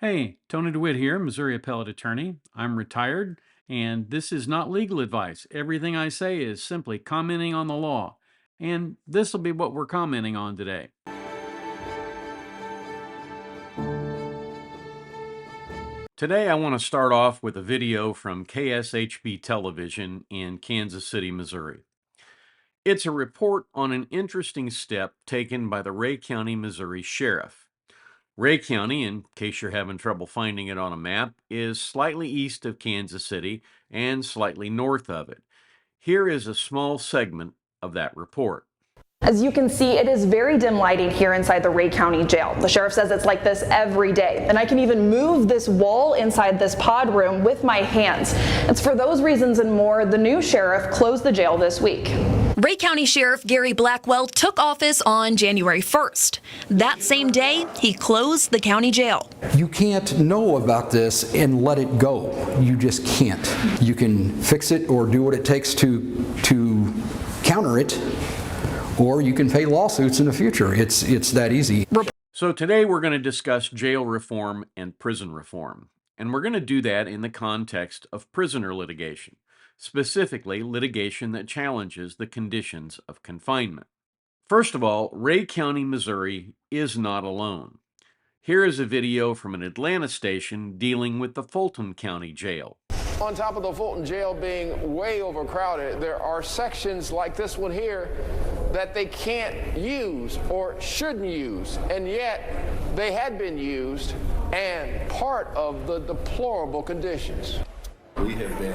Hey, Tony DeWitt here, Missouri Appellate Attorney. I'm retired, and this is not legal advice. Everything I say is simply commenting on the law, and this will be what we're commenting on today. Today, I want to start off with a video from KSHB Television in Kansas City, Missouri. It's a report on an interesting step taken by the Ray County, Missouri Sheriff. Ray County, in case you're having trouble finding it on a map, is slightly east of Kansas City and slightly north of it. Here is a small segment of that report. As you can see, it is very dim lighting here inside the Ray County Jail. The sheriff says it's like this every day, and I can even move this wall inside this pod room with my hands. It's for those reasons and more, the new sheriff closed the jail this week. Ray County Sheriff Gary Blackwell took office on January 1st. That same day, he closed the county jail. You can't know about this and let it go. You just can't. You can fix it or do what it takes to counter it, or you can pay lawsuits in the future. It's that easy. So today we're going to discuss jail reform and prison reform. And we're going to do that in the context of prisoner litigation, specifically litigation that challenges the conditions of confinement. First of all, Ray County, Missouri is not alone. Here is a video from an Atlanta station dealing with the Fulton County Jail. On top of the Fulton jail being way overcrowded, there are sections like this one here that they can't use or shouldn't use, and yet they had been used and part of the deplorable conditions. We have been,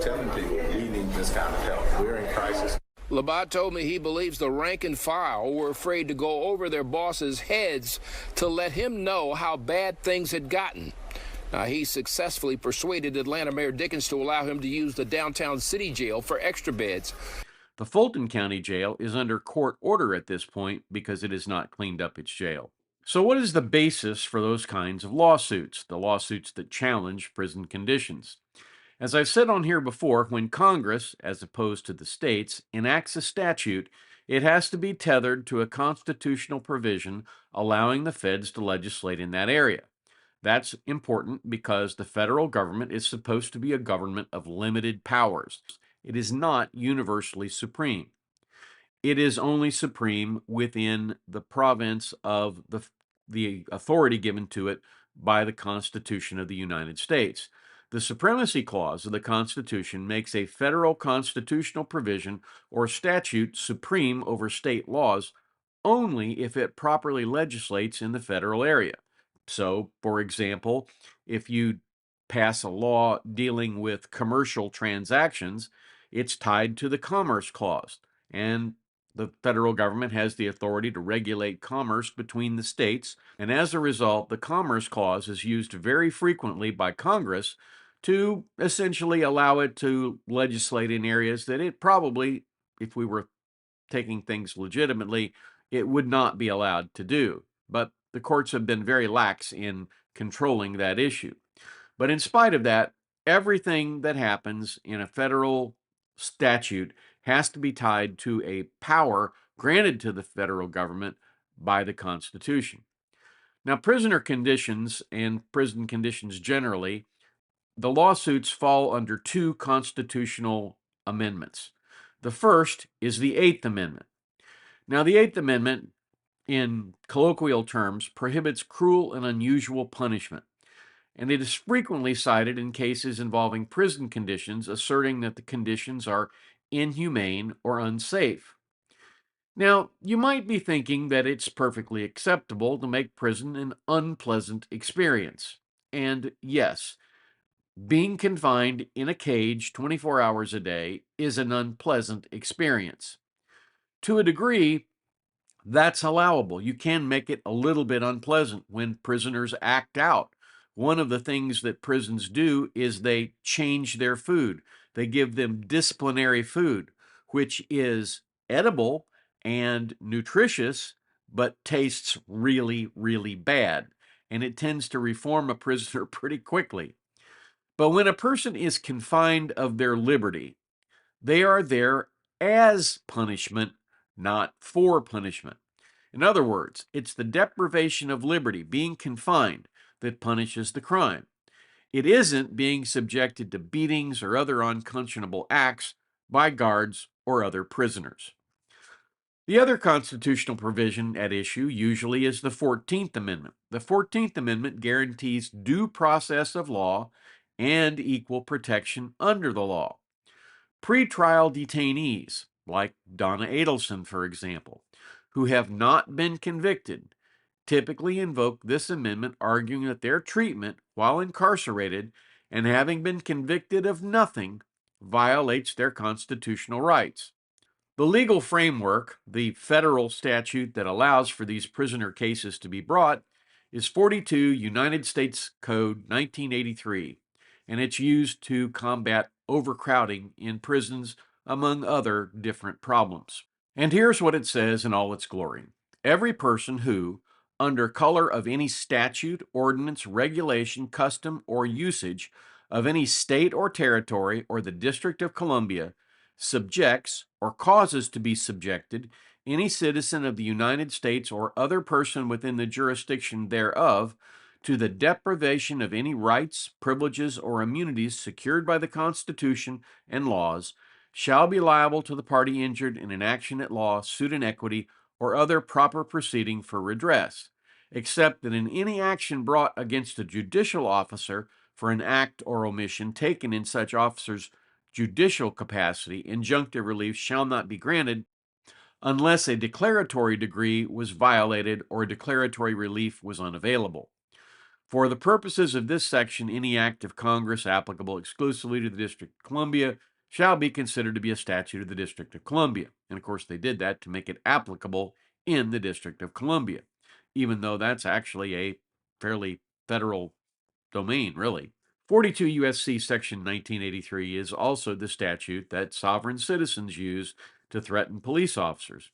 telling people we need this kind of help. We're in crisis. Labat told me he believes the rank and file were afraid to go over their bosses' heads to let him know how bad things had gotten. He successfully persuaded Atlanta Mayor Dickens to allow him to use the downtown city jail for extra beds. The Fulton County Jail is under court order at this point because it has not cleaned up its jail. So what is the basis for those kinds of lawsuits, the lawsuits that challenge prison conditions? As I've said on here before, when Congress, as opposed to the states, enacts a statute, it has to be tethered to a constitutional provision allowing the feds to legislate in that area. That's important because the federal government is supposed to be a government of limited powers. It is not universally supreme. It is only supreme within the province of the authority given to it by the Constitution of the United States. The Supremacy Clause of the Constitution makes a federal constitutional provision or statute supreme over state laws only if it properly legislates in the federal area. So, for example, if you pass a law dealing with commercial transactions, it's tied to the Commerce Clause, and the federal government has the authority to regulate commerce between the states, and as a result, the Commerce Clause is used very frequently by Congress to essentially allow it to legislate in areas that it probably, if we were taking things legitimately, it would not be allowed to do. But the courts have been very lax in controlling that issue. But in spite of that, everything that happens in a federal statute has to be tied to a power granted to the federal government by the Constitution. Now, prisoner conditions and prison conditions generally, the lawsuits fall under two constitutional amendments. The first is the Eighth Amendment. Now, the Eighth Amendment, in colloquial terms, prohibits cruel and unusual punishment, and it is frequently cited in cases involving prison conditions, asserting that the conditions are inhumane or unsafe. Now, you might be thinking that it's perfectly acceptable to make prison an unpleasant experience. And yes, being confined in a cage 24 hours a day is an unpleasant experience. To a degree, that's allowable. You can make it a little bit unpleasant when prisoners act out. One of the things that prisons do is they change their food. They give them disciplinary food, which is edible and nutritious, but tastes really, really bad. And it tends to reform a prisoner pretty quickly. But when a person is confined of their liberty, they are there as punishment, not for punishment. In other words, it's the deprivation of liberty, being confined, that punishes the crime. It isn't being subjected to beatings or other unconscionable acts by guards or other prisoners. The other constitutional provision at issue usually is the 14th Amendment. The 14th Amendment guarantees due process of law and equal protection under the law. Pretrial detainees, like Donna Adelson, for example, who have not been convicted, typically invoke this amendment, arguing that their treatment while incarcerated and having been convicted of nothing violates their constitutional rights. The legal framework, the federal statute that allows for these prisoner cases to be brought, is 42 United States Code 1983, and it's used to combat overcrowding in prisons, among other different problems. And here's what it says in all its glory. Every person who, under color of any statute, ordinance, regulation, custom, or usage of any state or territory or the District of Columbia, subjects or causes to be subjected any citizen of the United States or other person within the jurisdiction thereof to the deprivation of any rights, privileges, or immunities secured by the Constitution and laws shall be liable to the party injured in an action at law, suit in equity, or other proper proceeding for redress, except that in any action brought against a judicial officer for an act or omission taken in such officer's judicial capacity, injunctive relief shall not be granted unless a declaratory decree was violated or declaratory relief was unavailable. For the purposes of this section, any act of Congress applicable exclusively to the District of Columbia shall be considered to be a statute of the District of Columbia. And of course, they did that to make it applicable in the District of Columbia, even though that's actually a fairly federal domain, really. 42 U.S.C. Section 1983 is also the statute that sovereign citizens use to threaten police officers,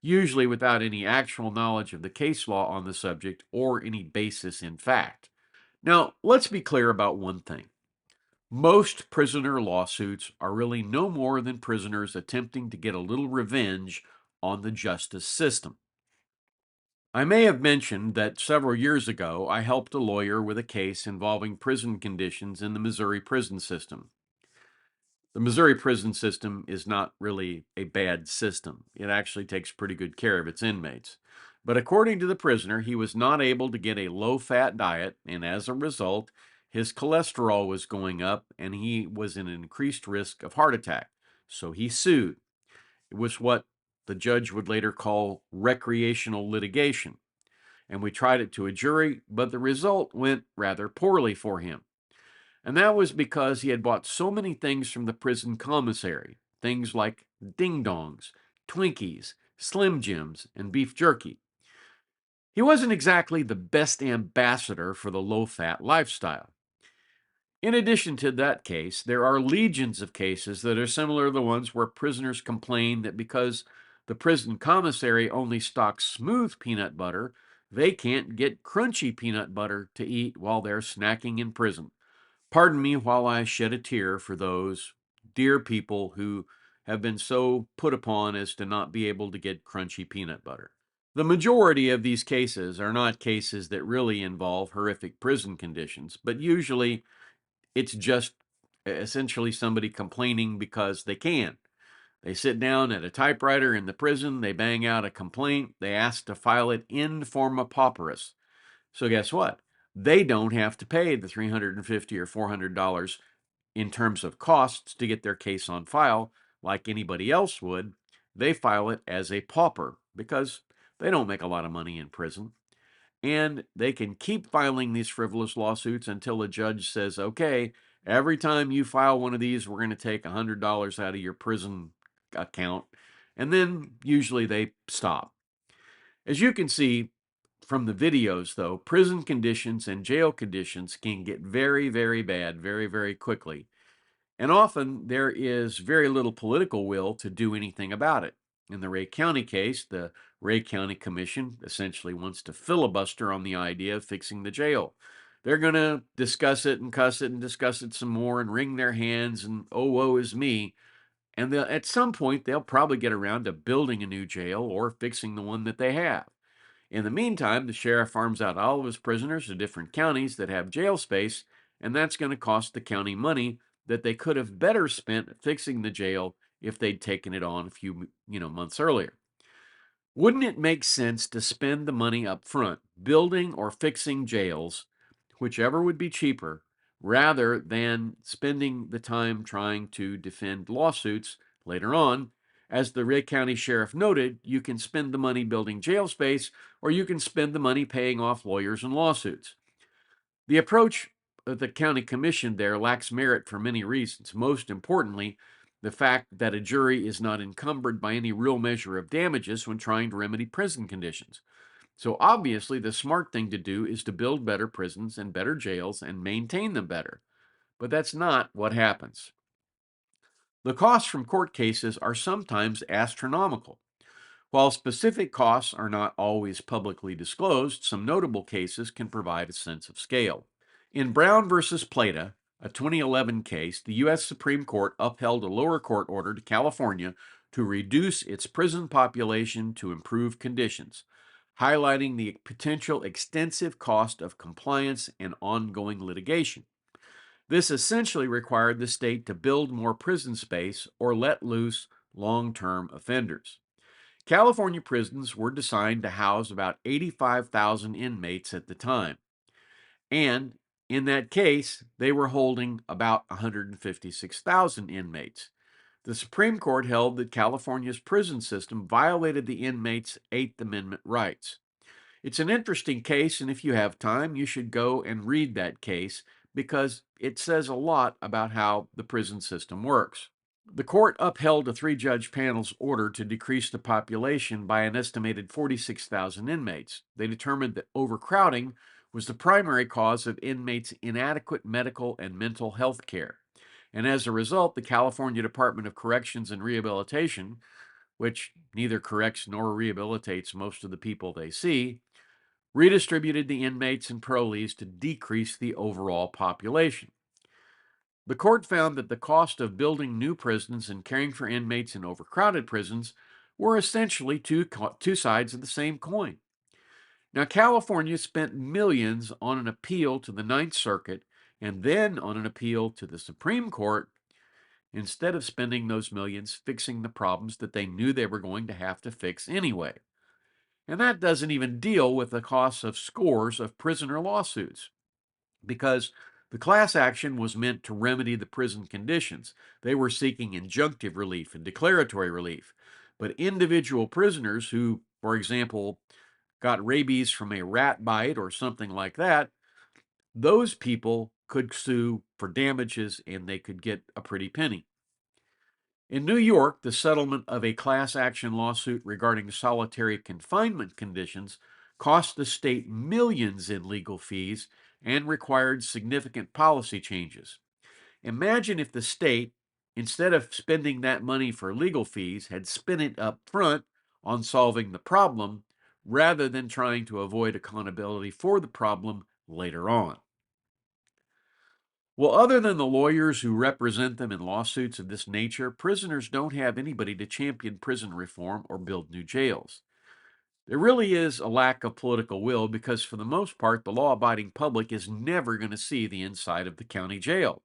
usually without any actual knowledge of the case law on the subject or any basis in fact. Now, let's be clear about one thing. Most prisoner lawsuits are really no more than prisoners attempting to get a little revenge on the justice system. I may have mentioned that several years ago I helped a lawyer with a case involving prison conditions in the Missouri prison system. The Missouri prison system is not really a bad system. It actually takes pretty good care of its inmates. But according to the prisoner, he was not able to get a low-fat diet, and as a result, his cholesterol was going up and he was in increased risk of heart attack. So he sued. It was what the judge would later call recreational litigation. And we tried it to a jury, but the result went rather poorly for him. And that was because he had bought so many things from the prison commissary, things like ding-dongs, Twinkies, Slim Jims, and beef jerky. He wasn't exactly the best ambassador for the low-fat lifestyle. In addition to that case, there are legions of cases that are similar to the ones where prisoners complain that because the prison commissary only stocks smooth peanut butter, they can't get crunchy peanut butter to eat while they're snacking in prison. Pardon me while I shed a tear for those dear people who have been so put upon as to not be able to get crunchy peanut butter. The majority of these cases are not cases that really involve horrific prison conditions, but usually it's just essentially somebody complaining because they can. They sit down at a typewriter in the prison, they bang out a complaint, they ask to file it in forma pauperis. So guess what? They don't have to pay the $350 or $400 in terms of costs to get their case on file like anybody else would. They file it as a pauper because they don't make a lot of money in prison. And they can keep filing these frivolous lawsuits until a judge says, okay, every time you file one of these, we're going to take $100 out of your prison account. And then usually they stop. As you can see from the videos, though, prison conditions and jail conditions can get very, very bad very, very quickly. And often there is very little political will to do anything about it. In the Ray County case, the Ray County Commission essentially wants to filibuster on the idea of fixing the jail. They're going to discuss it and cuss it and discuss it some more and wring their hands and, oh, woe is me. And at some point, they'll probably get around to building a new jail or fixing the one that they have. In the meantime, the sheriff farms out all of his prisoners to different counties that have jail space, and that's going to cost the county money that they could have better spent fixing the jail if they'd taken it on a few, months earlier. Wouldn't it make sense to spend the money up front building or fixing jails, whichever would be cheaper, rather than spending the time trying to defend lawsuits later on? As the Ray County Sheriff noted, you can spend the money building jail space, or you can spend the money paying off lawyers and lawsuits. The approach of the county commission there lacks merit for many reasons. Most importantly, the fact that a jury is not encumbered by any real measure of damages when trying to remedy prison conditions. So obviously, the smart thing to do is to build better prisons and better jails and maintain them better. But that's not what happens. The costs from court cases are sometimes astronomical. While specific costs are not always publicly disclosed, some notable cases can provide a sense of scale. In Brown versus Plata, a 2011 case, the U.S. Supreme Court upheld a lower court order to California to reduce its prison population to improve conditions, highlighting the potential extensive cost of compliance and ongoing litigation. This essentially required the state to build more prison space or let loose long-term offenders. California prisons were designed to house about 85,000 inmates at the time. And in that case, they were holding about 156,000 inmates. The Supreme Court held that California's prison system violated the inmates' Eighth Amendment rights. It's an interesting case, and if you have time, you should go and read that case because it says a lot about how the prison system works. The court upheld a three-judge panel's order to decrease the population by an estimated 46,000 inmates. They determined that overcrowding was the primary cause of inmates' inadequate medical and mental health care. And as a result, the California Department of Corrections and Rehabilitation, which neither corrects nor rehabilitates most of the people they see, redistributed the inmates and parolees to decrease the overall population. The court found that the cost of building new prisons and caring for inmates in overcrowded prisons were essentially two sides of the same coin. Now, California spent millions on an appeal to the Ninth Circuit and then on an appeal to the Supreme Court instead of spending those millions fixing the problems that they knew they were going to have to fix anyway. And that doesn't even deal with the costs of scores of prisoner lawsuits, because the class action was meant to remedy the prison conditions. They were seeking injunctive relief and declaratory relief. But individual prisoners who, for example, got rabies from a rat bite or something like that, those people could sue for damages and they could get a pretty penny. In New York, the settlement of a class action lawsuit regarding solitary confinement conditions cost the state millions in legal fees and required significant policy changes. Imagine if the state, instead of spending that money for legal fees, had spent it up front on solving the problem rather than trying to avoid accountability for the problem later on. Well, other than the lawyers who represent them in lawsuits of this nature, prisoners don't have anybody to champion prison reform or build new jails. There really is a lack of political will because, for the most part, the law-abiding public is never going to see the inside of the county jail.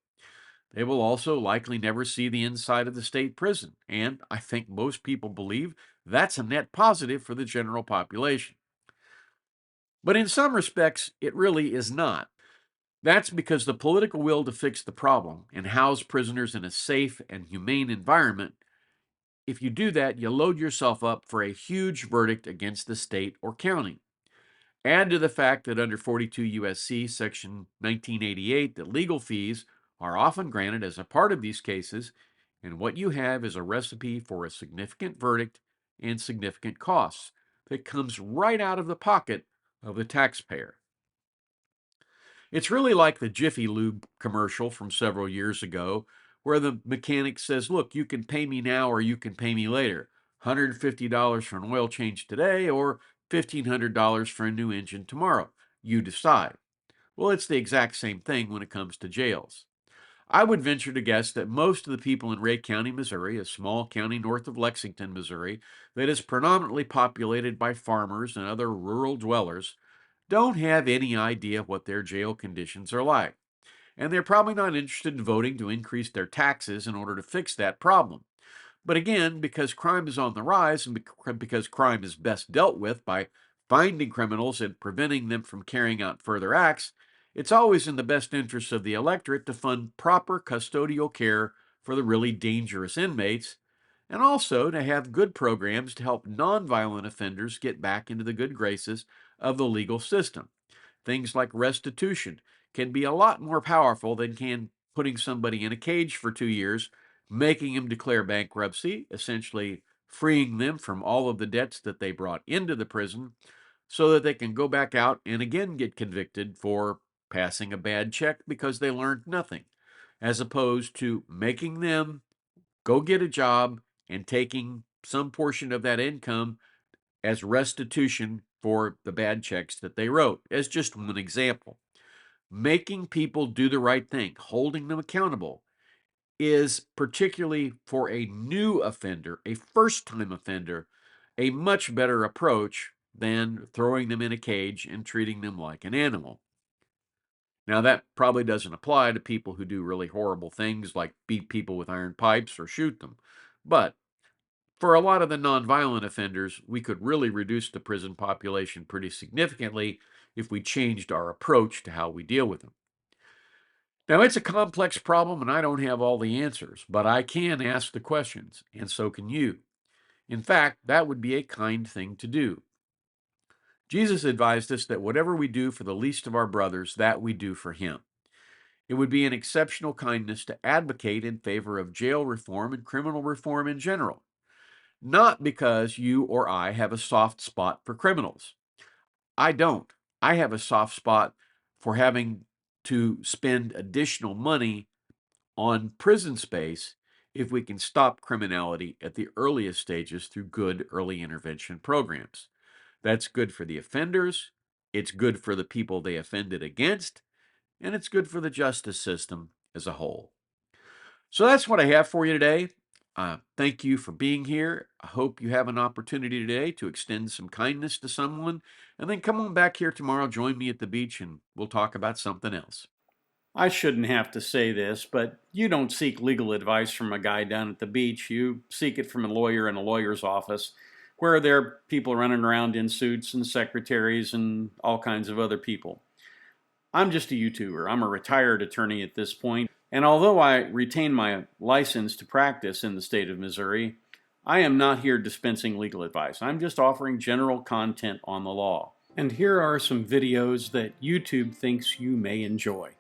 They will also likely never see the inside of the state prison, and I think most people believe that's a net positive for the general population. But in some respects, it really is not. That's because the political will to fix the problem and house prisoners in a safe and humane environment, if you do that, you load yourself up for a huge verdict against the state or county. Add to the fact that under 42 U.S.C. section 1988, that legal fees are often granted as a part of these cases, and what you have is a recipe for a significant verdict and significant costs that comes right out of the pocket of the taxpayer. It's really like the Jiffy Lube commercial from several years ago, where the mechanic says, look, you can pay me now or you can pay me later. $150 for an oil change today or $1,500 for a new engine tomorrow. You decide. Well, it's the exact same thing when it comes to jails. I would venture to guess that most of the people in Ray County, Missouri, a small county north of Lexington, Missouri, that is predominantly populated by farmers and other rural dwellers, don't have any idea what their jail conditions are like. And they're probably not interested in voting to increase their taxes in order to fix that problem. But again, because crime is on the rise and because crime is best dealt with by finding criminals and preventing them from carrying out further acts, it's always in the best interest of the electorate to fund proper custodial care for the really dangerous inmates, and also to have good programs to help nonviolent offenders get back into the good graces of the legal system. Things like restitution can be a lot more powerful than can putting somebody in a cage for 2 years, making them declare bankruptcy, essentially freeing them from all of the debts that they brought into the prison so that they can go back out and again get convicted for passing a bad check because they learned nothing, as opposed to making them go get a job and taking some portion of that income as restitution for the bad checks that they wrote, as just one example. Making people do the right thing, holding them accountable, is particularly for a new offender, a first time offender, a much better approach than throwing them in a cage and treating them like an animal. Now, that probably doesn't apply to people who do really horrible things like beat people with iron pipes or shoot them. But for a lot of the nonviolent offenders, we could really reduce the prison population pretty significantly if we changed our approach to how we deal with them. Now, it's a complex problem, and I don't have all the answers, but I can ask the questions, and so can you. In fact, that would be a kind thing to do. Jesus advised us that whatever we do for the least of our brothers, that we do for him. It would be an exceptional kindness to advocate in favor of jail reform and criminal reform in general, not because you or I have a soft spot for criminals. I don't. I have a soft spot for having to spend additional money on prison space if we can stop criminality at the earliest stages through good early intervention programs. That's good for the offenders, it's good for the people they offended against, and it's good for the justice system as a whole. So that's what I have for you today. Thank you for being here. I hope you have an opportunity today to extend some kindness to someone, and then come on back here tomorrow, join me at the beach, and we'll talk about something else. I shouldn't have to say this, but you don't seek legal advice from a guy down at the beach. You seek it from a lawyer in a lawyer's office, where there are people running around in suits and secretaries and all kinds of other people. I'm just a YouTuber. I'm a retired attorney at this point, and although I retain my license to practice in the state of Missouri, I am not here dispensing legal advice. I'm just offering general content on the law. And here are some videos that YouTube thinks you may enjoy.